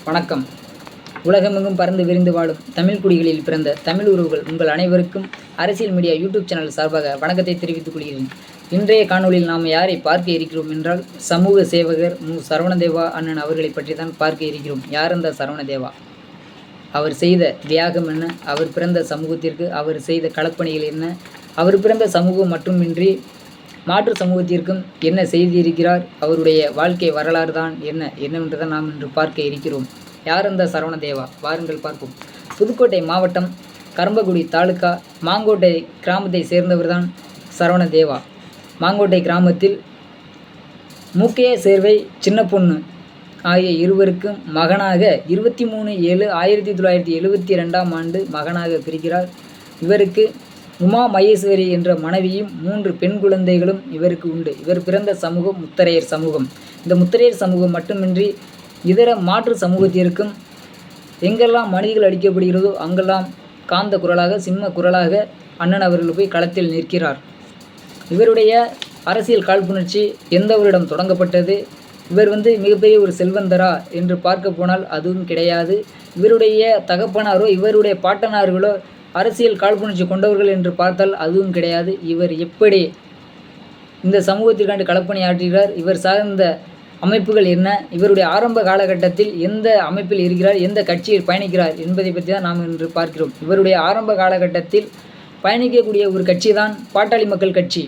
வணக்கம். உலகமெங்கும் பறந்து விரிந்து வாழும் தமிழ் குடிகளில் பிறந்த தமிழ் உறவுகள் உங்கள் அனைவருக்கும் அரசியல் மீடியா யூடியூப் சேனல் சார்பாக வணக்கத்தை தெரிவித்துக் கொள்கிறேன். இன்றைய காணொலியில் நாம் யாரை பார்க்க இருக்கிறோம் என்றால், சமூக சேவகர் மு. சரவணதேவா அண்ணன் அவர்களை பற்றி தான் பார்க்க இருக்கிறோம். யார் அந்த சரவணதேவா? அவர் செய்த தியாகம் என்ன? அவர் பிறந்த சமூகத்திற்கு அவர் செய்த களப்பணிகள் என்ன? அவர் பிறந்த சமூகம் மட்டுமின்றி மாற்று சமூகத்திற்கும் என்ன செய்திருக்கிறார்? அவருடைய வாழ்க்கை வரலாறு தான் என்னவென்று தான் நாம் இன்று பார்க்க இருக்கிறோம். யார் அந்த சரவணதேவா? வாருங்கள் பார்ப்போம். புதுக்கோட்டை மாவட்டம் கரம்பக்குடி தாலுகா மாங்கோட்டை கிராமத்தை சேர்ந்தவர் தான் சரவணதேவா. மாங்கோட்டை கிராமத்தில் மூக்கைய சேர்வை சின்ன பொண்ணு ஆகிய இருவருக்கும் மகனாக 23/7/1972 ஆண்டு மகனாக பிரிக்கிறார். இவருக்கு உமா மகேஸ்வரி என்ற மனைவியும் 3 பெண் குழந்தைகளும் இவருக்கு உண்டு. இவர் பிறந்த சமூகம் முத்தரையர் சமூகம். இந்த முத்தரையர் சமூகம் மட்டுமின்றி இதர மாற்று சமூகத்திற்கும் எங்கெல்லாம் மனிதர்கள் அளிக்கப்படுகிறதோ அங்கெல்லாம் காந்த குரலாக சிம்ம குரலாக அண்ணன் அவர்கள் போய் களத்தில் நிற்கிறார். இவருடைய அரசியல் காழ்ப்புணர்ச்சி எந்த வருடம் தொடங்கப்பட்டது? இவர் மிகப்பெரிய ஒரு செல்வந்தரா என்று பார்க்க போனால் அதுவும் கிடையாது. இவருடைய தகப்பனாரோ இவருடைய பாட்டனார்களோ அரசியல் காழ்ப்புணர்ச்சி கொண்டவர்கள் என்று பார்த்தால் அதுவும் கிடையாது. இவர் எப்படி இந்த சமூகத்திற்காண்டு களப்பணி ஆற்றுகிறார்? இவர் சார்ந்த அமைப்புகள் என்ன? இவருடைய ஆரம்ப காலகட்டத்தில் எந்த அமைப்பில் இருக்கிறார்? எந்த கட்சியில் பயணிக்கிறார் என்பதை பற்றி தான் நாம் இன்று பார்க்கிறோம். இவருடைய ஆரம்ப காலகட்டத்தில் பயணிக்கக்கூடிய ஒரு கட்சி தான் பாட்டாளி மக்கள் கட்சி.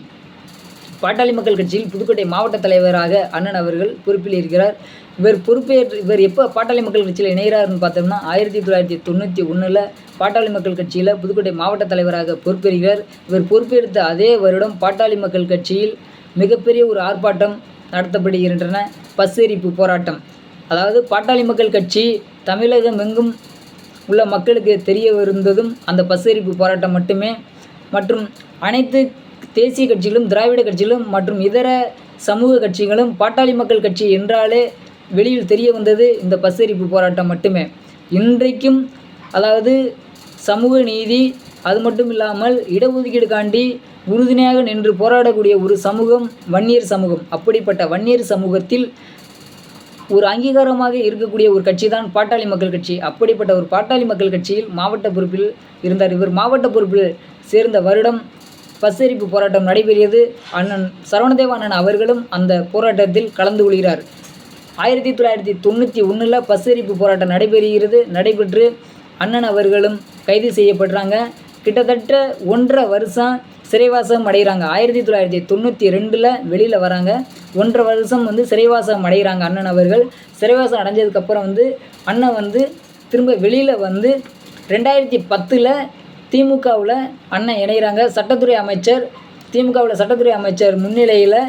பாட்டாளி மக்கள் கட்சியில் புதுக்கோட்டை மாவட்ட தலைவராக அண்ணன் அவர்கள் பொறுப்பில் இருக்கிறார். இவர் எப்போ பாட்டாளி மக்கள் கட்சியில் இணைகிறார்னு பார்த்தோம்னா 1991 பாட்டாளி மக்கள் கட்சியில் புதுக்கோட்டை மாவட்ட தலைவராக பொறுப்பேற்கிறார். இவர் பொறுப்பேற்ற அதே வருடம் பாட்டாளி மக்கள் கட்சியில் மிகப்பெரிய ஒரு ஆர்ப்பாட்டம் நடத்தப்படுகின்றன. பஸ்ஸெரிப்பு போராட்டம். அதாவது பாட்டாளி மக்கள் கட்சி தமிழகம் எங்கும் உள்ள மக்களுக்கு தெரிய வருந்ததும் அந்த பஸ்ஸெரிப்பு போராட்டம் மட்டுமே. மற்றும் அனைத்து தேசிய கட்சிகளும் திராவிட கட்சிகளும் மற்றும் இதர சமூக கட்சிகளும் பாட்டாளி மக்கள் கட்சி என்றாலே வெளியில் தெரிய வந்தது இந்த பஸ்ஸெரிப்பு போராட்டம் மட்டுமே. இன்றைக்கும் அதாவது சமூக நீதி அது மட்டும் இல்லாமல் இடஒதுக்கீடுக்காண்டி உறுதுணையாக நின்று போராடக்கூடிய ஒரு சமூகம் வன்னியர் சமூகம். அப்படிப்பட்ட வன்னியர் சமூகத்தில் ஒரு அங்கீகாரமாக இருக்கக்கூடிய ஒரு கட்சி தான் பாட்டாளி மக்கள் கட்சி. அப்படிப்பட்ட ஒரு பாட்டாளி மக்கள் கட்சியில் மாவட்ட பொறுப்பில் இருந்தார். இவர் மாவட்ட பொறுப்பில் சேர்ந்த வருடம் பஸ்ஸெரிப்பு போராட்டம் நடைபெறியது. அண்ணன் சரவணதேவா அண்ணன் அவர்களும் அந்த போராட்டத்தில் கலந்து கொள்கிறார். 1991 பஸ்ஸெரிப்பு போராட்டம் நடைபெற்று அண்ணன் அவர்களும் கைது செய்யப்படுறாங்க. கிட்டத்தட்ட 1.5 வருஷம் சிறைவாசம் அடைகிறாங்க. 1992 வெளியில் வராங்க. 1.5 வருஷம் சிறைவாசம் அடைகிறாங்க அண்ணன் அவர்கள். சிறைவாசம் அடைஞ்சதுக்கப்புறம் அண்ணன் திரும்ப வெளியில் 2010 திமுகவில் அண்ணன் இணைகிறாங்க. சட்டத்துறை அமைச்சர் திமுகவில் சட்டத்துறை அமைச்சர் முன்னிலையில்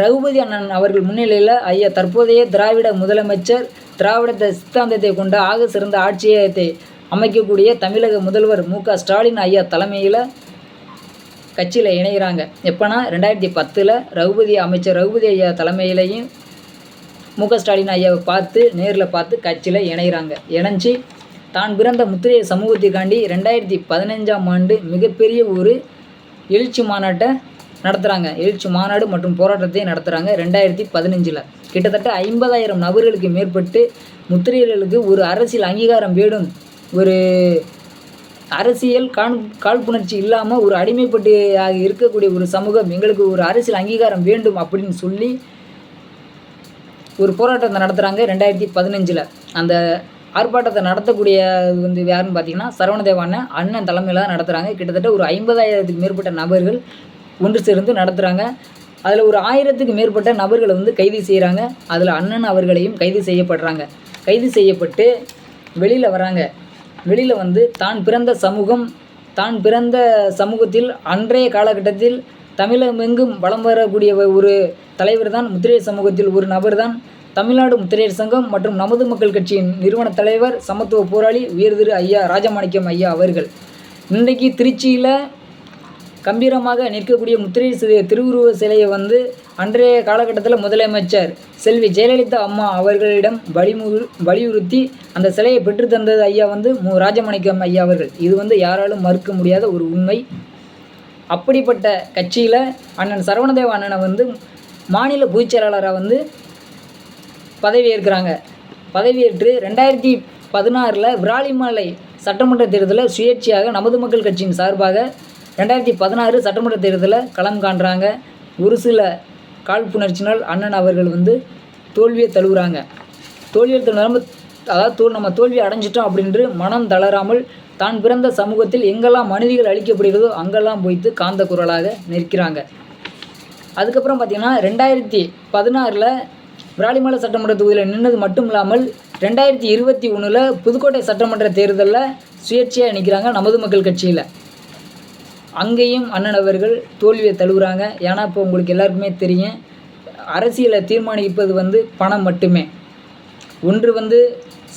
ரகுபதி அண்ணன் அவர்கள் முன்னிலையில் ஐயா தற்போதைய திராவிட முதலமைச்சர் திராவிட சித்தாந்தத்தை கொண்ட ஆக சிறந்த ஆட்சியத்தை அமைக்கக்கூடிய தமிழக முதல்வர் மு.க. ஸ்டாலின் ஐயா தலைமையில் கட்சியில் இணைகிறாங்க. எப்போனா 2010 அமைச்சர் ரகுபதி ஐயா தலைமையிலையும் மு.க. ஸ்டாலின் ஐயாவை நேரில் பார்த்து கட்சியில் இணைகிறாங்க. இணைஞ்சி தான் பிறந்த முத்திரையர் சமூகத்திற்காண்டி 2015 ஆண்டு மிகப்பெரிய ஒரு எழுச்சி மாநாட்டை நடத்துகிறாங்க. எழுச்சி மாநாடு மற்றும் போராட்டத்தை நடத்துகிறாங்க. 2015 கிட்டத்தட்ட 50,000 நபர்களுக்கு மேற்பட்டு முத்திரையர்களுக்கு ஒரு அரசியல் அங்கீகாரம் வேணும், ஒரு அரசியல் காழ்ப்புணர்ச்சி இல்லாமல் ஒரு அடிமைப்பட்டு இருக்கக்கூடிய ஒரு சமூகம், எங்களுக்கு ஒரு அரசியல் அங்கீகாரம் வேண்டும் அப்படின்னு சொல்லி ஒரு போராட்டத்தை நடத்துகிறாங்க 2015. அந்த ஆர்ப்பாட்டத்தை நடத்தக்கூடிய யாருன்னு பார்த்தீங்கன்னா சரவணதேவா அண்ணன் தலைமையில் தான் நடத்துகிறாங்க. கிட்டத்தட்ட ஒரு 50,000க்கு மேற்பட்ட நபர்கள் ஒன்று சேர்ந்து நடத்துகிறாங்க. அதில் ஒரு 1000க்கு மேற்பட்ட நபர்களை கைது செய்கிறாங்க. அதில் அண்ணன் அவர்களையும் கைது செய்யப்படுறாங்க. கைது செய்யப்பட்டு வெளியில் வராங்க. வெளியில் தான் பிறந்த சமூகத்தில் அன்றைய காலகட்டத்தில் தமிழகமெங்கும் வலம் வரக்கூடிய ஒரு தலைவர் தான் முத்திரையர் சமூகத்தில் ஒரு நபர் தான் தமிழ்நாடு முத்திரையர் சங்கம் மற்றும் நமது மக்கள் கட்சியின் நிறுவன தலைவர் சமத்துவ போராளி உயர் திரு ஐயா ராஜமாணிக்கம் ஐயா அவர்கள். இன்றைக்கு திருச்சியில் கம்பீரமாக நிற்கக்கூடிய முத்திரையர் திருவுருவ சிலையை அன்றைய காலகட்டத்தில் முதலமைச்சர் செல்வி ஜெயலலிதா அம்மா அவர்களிடம் வலியுறுத்தி அந்த சிலையை பெற்று தந்தது ஐயா மு. ராஜமாணிக்கம் ஐயா அவர்கள். இது யாராலும் மறுக்க முடியாத ஒரு உண்மை. அப்படிப்பட்ட கட்சியில் அண்ணன் சரவணதேவா அண்ணனை மாநில பொதுச் செயலாளராக பதவி ஏற்கிறாங்க. பதவியேற்று 2016 விராலிமலை சட்டமன்ற தேர்தலில் சுயேட்சையாக நமது மக்கள் கட்சியின் சார்பாக 2016 சட்டமன்ற தேர்தலில் களம் காண்றாங்க. ஒரு சில காழ்ப்புணர்ச்சினால் அண்ணன் அவர்கள் தோல்வியை தழுவுறாங்க. தோல்வியை தழுவாமல், அதாவது நம்ம தோல்வி அடைஞ்சிட்டோம் அப்படின்று மனம் தளராமல் தான் பிறந்த சமூகத்தில் எங்கெல்லாம் மனிதர்கள் அளிக்கப்படுகிறதோ அங்கெல்லாம் போய்த்து காந்த குரலாக நிற்கிறாங்க. அதுக்கப்புறம் பார்த்திங்கன்னா 2016 விராலிமலை சட்டமன்ற தொகுதியில் நின்னது மட்டும் இல்லாமல் 2021 புதுக்கோட்டை சட்டமன்ற தேர்தலில் சுயேட்சையாக நிற்கிறாங்க நமது மக்கள் கட்சியில். அங்கேயும் அண்ணன் அவர்கள் தோல்வியை தழுவுறாங்க. ஏன்னா இப்போ உங்களுக்கு எல்லாருக்குமே தெரியும், அரசியலை தீர்மானிப்பது பணம் மட்டுமே. ஒன்று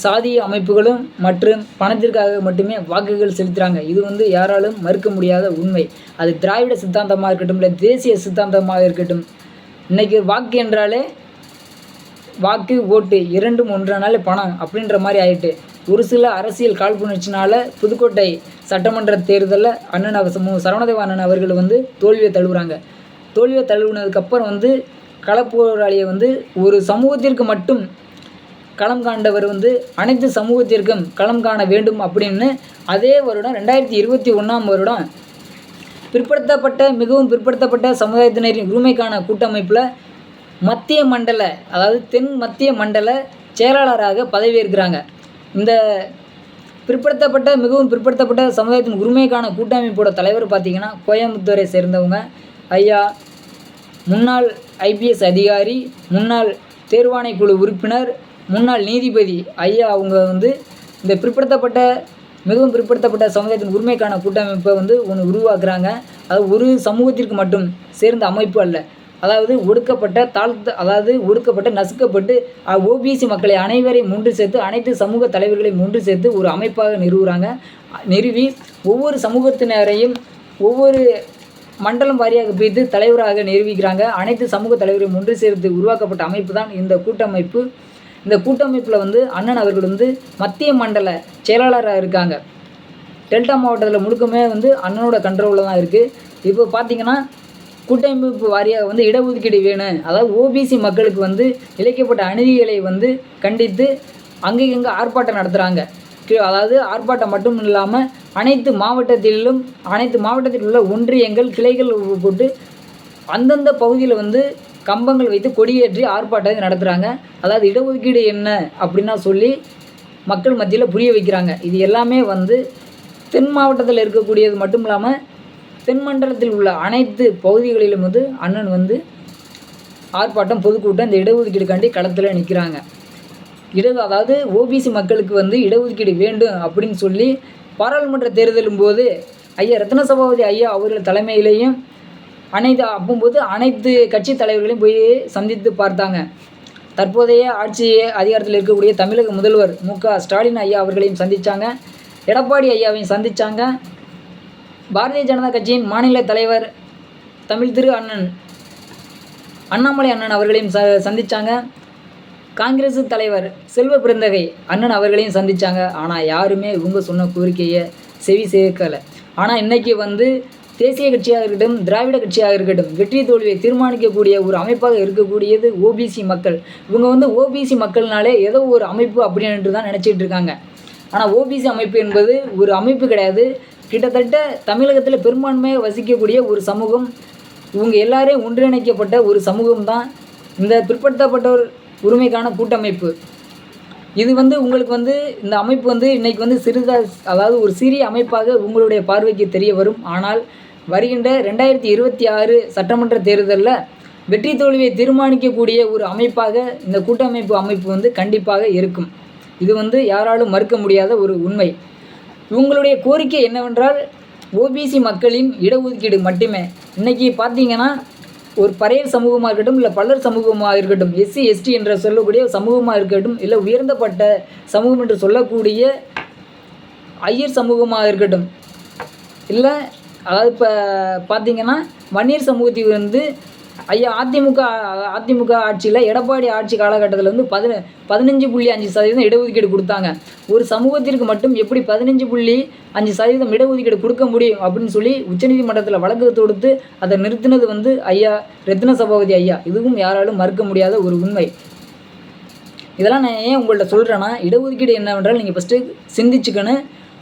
சாதிய அமைப்புகளும் மற்றும் பணத்திற்காக மட்டுமே வாக்குகள் செலுத்துகிறாங்க. இது யாராலும் மறுக்க முடியாத உண்மை. அது திராவிட சித்தாந்தமாக இருக்கட்டும், இல்லை தேசிய சித்தாந்தமாக இருக்கட்டும். இன்றைக்கி வாக்கு என்றாலே வாக்கு ஓட்டு இரண்டும் ஒன்றானாலே பணம் அப்படின்ற மாதிரி ஆகிட்டு, ஒரு சில அரசியல் காழ்ப்புணர்ச்சினால் புதுக்கோட்டை சட்டமன்ற தேர்தலில் அண்ணன் சரவணதேவ அண்ணன் அவர்கள் தோல்வியை தழுவுறாங்க. தோல்வியை தழுவுனதுக்கப்புறம் களப்போராளியை ஒரு சமூகத்திற்கு மட்டும் களம் காண்டவர் அனைத்து சமூகத்திற்கும் களம் காண வேண்டும் அப்படின்னு அதே வருடம் 2021 வருடம் மிகவும் பிற்படுத்தப்பட்ட சமுதாயத்தினரின் உரிமைக்கான கூட்டமைப்பில் மத்திய மண்டல, அதாவது தென் மத்திய மண்டல செயலாளராக பதவியேற்கிறாங்க. இந்த மிகவும் பிற்படுத்தப்பட்ட சமுதாயத்தின் உரிமைக்கான கூட்டமைப்போட தலைவர் பார்த்திங்கன்னா கோயம்புத்தூரை சேர்ந்தவங்க ஐயா, முன்னாள் IPS அதிகாரி, முன்னாள் தேர்வாணைக்குழு உறுப்பினர், முன்னாள் நீதிபதி ஐயா. அவங்க இந்த மிகவும் பிற்படுத்தப்பட்ட சமுதாயத்தின் உரிமைக்கான கூட்டமைப்பை ஒன்று உருவாக்குறாங்க. அது ஒரு சமூகத்திற்கு மட்டும் சேர்ந்த அமைப்பு அல்ல. அதாவது ஒடுக்கப்பட்ட நசுக்கப்பட்டு OBC மக்களை அனைவரையும் ஒன்று சேர்த்து, அனைத்து சமூக தலைவர்களையும் ஒன்று சேர்த்து ஒரு அமைப்பாக நிறுவி ஒவ்வொரு சமூகத்தினரையும் ஒவ்வொரு மண்டலம் வாரியாக பிரித்து தலைவராக நிறுவிக்கிறாங்க. அனைத்து சமூக தலைவரையும் ஒன்று சேர்த்து உருவாக்கப்பட்ட அமைப்பு தான் இந்த கூட்டமைப்பு. இந்த கூட்டமைப்பில் அண்ணன் அவர்கள் மத்திய மண்டல செயலாளராக இருக்காங்க. டெல்டா மாவட்டத்தில் முழுக்கமே அண்ணனோட கண்ட்ரோலில் தான் இருக்குது. இப்போ பார்த்திங்கன்னா கூட்டமைப்பு வாரியாக இடஒதுக்கீடு வேணும், அதாவது OBC மக்களுக்கு இழைக்கப்பட்ட அநீதிகளை கண்டித்து அங்கங்கே ஆர்ப்பாட்டம் நடத்துகிறாங்க. அதாவது ஆர்ப்பாட்டம் மட்டும் இல்லாமல் அனைத்து மாவட்டத்தில் உள்ள ஒன்றியங்கள் கிளைகள் போட்டு அந்தந்த பகுதியில் கம்பங்கள் வைத்து கொடியேற்றி ஆர்ப்பாட்டத்தை நடத்துகிறாங்க. அதாவது இடஒதுக்கீடு என்ன அப்படின்னா சொல்லி மக்கள் மத்தியில் புரிய வைக்கிறாங்க. இது எல்லாமே தென் மாவட்டத்தில் இருக்கக்கூடியது மட்டும் இல்லாமல் தென் மண்டலத்தில் உள்ள அனைத்து பகுதிகளிலும் அண்ணன் ஆர்ப்பாட்டம், பொதுக்கூட்டம் இந்த இடஒதுக்கீடுக்காண்டி களத்தில் நிற்கிறாங்க. அதாவது OBC மக்களுக்கு இடஒதுக்கீடு வேண்டும் அப்படின்னு சொல்லி பாராளுமன்ற தேர்தலும் போது ஐயா ரத்ன சபாபதி ஐயா அவர்கள் தலைமையிலேயும் அனைத்து கட்சி தலைவர்களையும் போய் சந்தித்து பார்த்தாங்க. தற்போதைய ஆட்சி அதிகாரத்தில் இருக்கக்கூடிய தமிழக முதல்வர் MK ஸ்டாலின் ஐயா அவர்களையும் சந்தித்தாங்க. எடப்பாடி ஐயாவையும் சந்தித்தாங்க. பாரதிய ஜனதா கட்சியின் மாநில தலைவர் தமிழ் திரு அண்ணாமலை அண்ணன் அவர்களையும் சந்தித்தாங்க. காங்கிரஸ் தலைவர் செல்வ பிறந்தகை அண்ணன் அவர்களையும் சந்தித்தாங்க. ஆனால் யாருமே இவங்க சொன்ன கோரிக்கையை செவி சேர்க்கலை. ஆனால் இன்றைக்கி தேசிய கட்சியாக இருக்கட்டும், திராவிட கட்சியாக இருக்கட்டும், வெற்றி தோல்வியை தீர்மானிக்கக்கூடிய ஒரு அமைப்பாக இருக்கக்கூடியது OBC மக்கள். இவங்க OBC மக்கள்னாலே ஏதோ ஒரு அமைப்பு அப்படின்ட்டு தான் நினச்சிட்டு இருக்காங்க. ஆனால் OBC அமைப்பு என்பது ஒரு அமைப்பு கிடையாது. கிட்டத்தட்ட தமிழகத்தில் பெரும்பான்மையாக வசிக்கக்கூடிய ஒரு சமூகம். இவங்க எல்லாரையும் ஒன்றிணைக்கப்பட்ட ஒரு சமூகம் தான் இந்த பிற்படுத்தப்பட்டோர் உரிமைக்கான கூட்டமைப்பு. இது உங்களுக்கு இந்த அமைப்பு இன்றைக்கி அதாவது ஒரு சிறிய அமைப்பாக உங்களுடைய பார்வைக்கு தெரிய வரும். ஆனால் வருகின்ற 2026 சட்டமன்ற தேர்தலில் வெற்றி தோல்வியை தீர்மானிக்கக்கூடிய ஒரு அமைப்பாக இந்த கூட்டமைப்பு அமைப்பு கண்டிப்பாக இருக்கும். இது யாராலும் மறுக்க முடியாத ஒரு உண்மை. இவங்களுடைய கோரிக்கை என்னவென்றால் OBC மக்களின் இடஒதுக்கீடு மட்டுமே. இன்றைக்கி பார்த்தீங்கன்னா ஒரு பறையர் சமூகமாக இருக்கட்டும், இல்லை பல்லர் சமூகமாக இருக்கட்டும், SC ST என்ற சொல்லக்கூடிய சமூகமாக இருக்கட்டும், இல்லை உயர்ந்தப்பட்ட சமூகம் என்று சொல்லக்கூடிய ஐயர் சமூகமாக இருக்கட்டும், இல்லை அதாவது இப்போ பார்த்திங்கன்னா வன்னியர் சமூகத்துக்கு ஐயா அதிமுக ஆட்சியில் எடப்பாடி ஆட்சி காலகட்டத்தில் 15.5% இடஒதுக்கீடு கொடுத்தாங்க. ஒரு சமூகத்திற்கு மட்டும் எப்படி 15.5% இடஒதுக்கீடு கொடுக்க முடியும் அப்படின்னு சொல்லி உச்சநீதிமன்றத்தில் வழக்கு தொடுத்து அதை நிறுத்தினது ஐயா ரத்ன சபாபதி ஐயா. இதுவும் யாராலும் மறுக்க முடியாத ஒரு உண்மை. இதெல்லாம் நான் ஏன் உங்கள்கிட்ட சொல்கிறேன்னா, இடஒதுக்கீடு என்னவென்றால் நீங்கள் ஃபஸ்ட்டு சிந்திச்சுக்கணும்.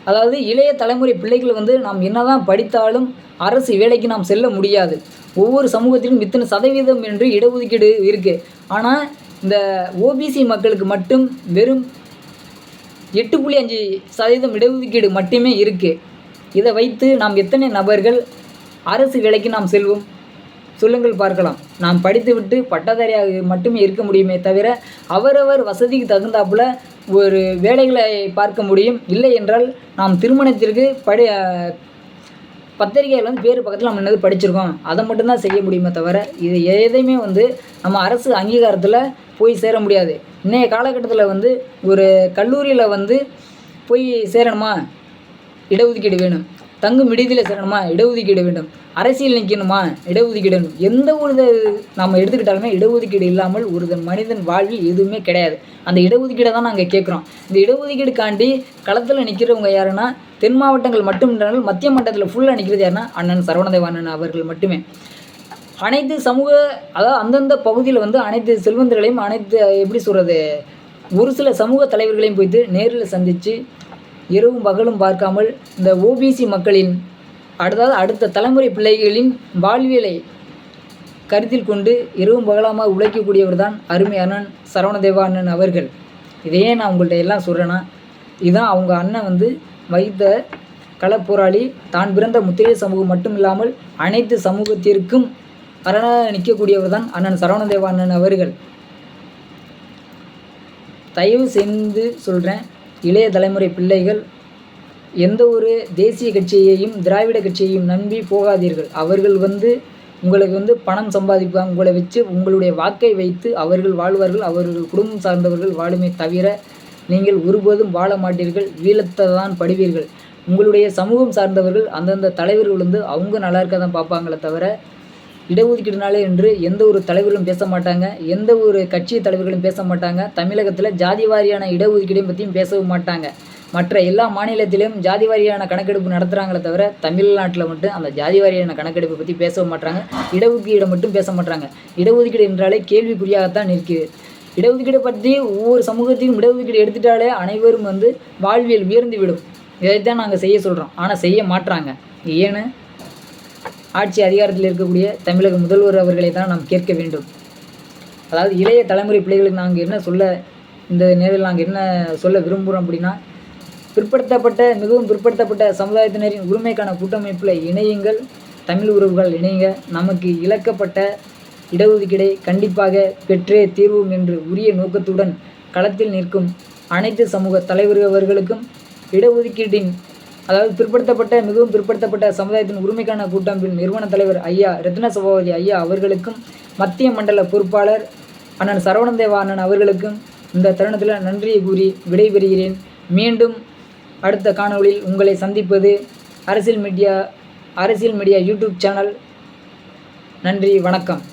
அதாவது இளைய தலைமுறை பிள்ளைகள் வந்து நாம் என்னதான் படித்தாலும் அரசு வேலைக்கு நாம் செல்ல முடியாது. ஒவ்வொரு சமூகத்திலும் இத்தனை சதவீதம் என்று இடஒதுக்கீடு இருக்குது. ஆனால் இந்த ஓபிசி மக்களுக்கு மட்டும் வெறும் 8.5% இடஒதுக்கீடு மட்டுமே இருக்குது. இதை வைத்து நாம் எத்தனை நபர்கள் அரசு வேலைக்கு நாம் செல்வோம்? சொல்லுங்கள் பார்க்கலாம். நாம் படித்துவிட்டு பட்டதாரியாக மட்டுமே இருக்க முடியுமே தவிர அவரவர் வசதிக்கு தகுந்தாப்புல ஒரு வேலைகளை பார்க்க முடியும். இல்லை என்றால் நாம் திருமணத்திற்கு பத்திரிகையில் வந்து பேர் பக்கத்தில் நம்ம என்னது படிச்சிருக்கோம் அதை மட்டும்தான் செய்ய முடியுமே தவிர இது எதையுமே வந்து நம்ம அரசு அங்கீகாரத்தில் போய் சேர முடியாது. இன்றைய காலகட்டத்தில் வந்து ஒரு கல்லூரியில் வந்து போய் சேரணுமா, இடஒதுக்கீடு வேணும். தங்கும் விடுதியில் சேரணுமா, இடஒதுக்கீடு வேண்டும். அரசியல் நிற்கணுமா, இடஒதுக்கீடு வேணும். எந்த ஒரு நம்ம எடுத்துக்கிட்டாலுமே இடஒதுக்கீடு இல்லாமல் ஒரு மனிதன் வாழ்வில் எதுவுமே கிடையாது. அந்த இடஒதுக்கீடை தான் நாங்கள் கேட்குறோம். இந்த இடஒதுக்கீடுக்காண்டி களத்தில் நிற்கிறவங்க யாருன்னா தென் மாவட்டங்கள் மட்டும் என்றாலும் மத்திய மண்டலத்தில் ஃபுல்லாக நிற்கிறது யாருன்னா அண்ணன் சரவணதேவ அண்ணன் அவர்கள் மட்டுமே. அனைத்து சமூக அதாவது அந்தந்த பகுதியில் வந்து அனைத்து செல்வந்தர்களையும் எப்படி சொல்கிறது, ஒரு சில சமூக தலைவர்களையும் போய்த்து நேரில் சந்தித்து இரவும் பகலும் பார்க்காமல் இந்த ஓபிசி மக்களின் அடுத்த தலைமுறை பிள்ளைகளின் வாழ்வியலை கருத்தில் கொண்டு இரவும் பகலாமல் உழைக்கக்கூடியவர் தான் அருமை அண்ணன் சரவணதேவா அண்ணன் அவர்கள். இதையே நான் உங்கள்கிட்ட எல்லாம் சொல்கிறேன்னா, இதுதான் அவங்க அண்ணன் வந்து வைத்த களப்போராளி. தான் பிறந்த முத்திரைய சமூகம் மட்டும் இல்லாமல் அனைத்து சமூகத்திற்கும் அரணாக நிற்கக்கூடியவர் தான் அண்ணன் சரவணதேவா அண்ணன் அவர்கள். தயவு செய்து சொல்கிறேன், இளைய தலைமுறை பிள்ளைகள் எந்த ஒரு தேசிய கட்சியையும் திராவிட கட்சியையும் நம்பி போகாதீர்கள். அவர்கள் வந்து உங்களுக்கு வந்து பணம் சம்பாதிப்பாங்க. உங்களை வச்சு உங்களுடைய வாக்கை வைத்து அவர்கள் வாழ்வார்கள். அவர்கள் குடும்பம் சார்ந்தவர்கள் வாழுமே தவிர நீங்கள் ஒருபோதும் வாழ மாட்டீர்கள். வீழத்தை தான் படுவீர்கள். உங்களுடைய சமூகம் சார்ந்தவர்கள் அந்தந்த தலைவர்கள் வந்து அவங்க நல்லா இருக்க தான் பார்ப்பாங்களே தவிர இடஒதுக்கீடுனாலே என்று எந்த ஒரு தலைவர்களும் பேச மாட்டாங்க. எந்த ஒரு கட்சி தலைவர்களும் பேச மாட்டாங்க. தமிழகத்தில் ஜாதி வாரியான இடஒதுக்கீடையும் பற்றியும் பேசவும் மாட்டாங்க. மற்ற எல்லா மாநிலத்திலும் ஜாதி வாரியான கணக்கெடுப்பு நடத்துகிறாங்களே தவிர தமிழ்நாட்டில் மட்டும் அந்த ஜாதி வாரியான கணக்கெடுப்பை பற்றி பேசவும் மாட்டாங்க. இடஒதுக்கீடை மட்டும் பேச மாட்டாங்க. இடஒதுக்கீடு என்றாலே கேள்விக்குறியாகத்தான் இருக்குது. இடஒதுக்கீடை பற்றி ஒவ்வொரு சமூகத்தையும் இடஒதுக்கீடு எடுத்துட்டாலே அனைவரும் வந்து வாழ்வியல் உயர்ந்து விடும். இதைத்தான் நாங்கள் செய்ய சொல்கிறோம். ஆனால் செய்ய மாட்டுறாங்க. ஏன்னு ஆட்சி அதிகாரத்தில் இருக்கக்கூடிய தமிழக முதல்வர் அவர்களை தான் நாம் கேட்க வேண்டும். அதாவது இளைய தலைமுறை பிள்ளைகளுக்கு நாங்கள் என்ன சொல்ல இந்த நேரில் நாங்கள் என்ன சொல்ல விரும்புகிறோம் அப்படின்னா, மிகவும் பிற்படுத்தப்பட்ட சமுதாயத்தினரின் உரிமைக்கான கூட்டமைப்பில் இணையுங்கள். தமிழ் உறவுகள் இணையுங்க. நமக்கு இழக்கப்பட்ட இடஒதுக்கீடை கண்டிப்பாக பெற்றே தீர்வோம் என்று உரிய நோக்கத்துடன் களத்தில் நிற்கும் அனைத்து சமூக தலைவர்களுக்கும் இடஒதுக்கீட்டின் அதாவது மிகவும் பிற்படுத்தப்பட்ட சமுதாயத்தின் உரிமைக்கான கூட்டமைப்பின் நிறுவன தலைவர் ஐயா ரத்ன சபாபதி ஐயா அவர்களுக்கும் மத்திய மண்டல பொறுப்பாளர் அண்ணன் சரவணதேவா அண்ணன் அவர்களுக்கும் இந்த தருணத்தில் நன்றியை கூறி விடைபெறுகிறேன். மீண்டும் அடுத்த காணொளியில் உங்களை சந்திப்பது அரசியல் மீடியா யூடியூப் சேனல். நன்றி, வணக்கம்.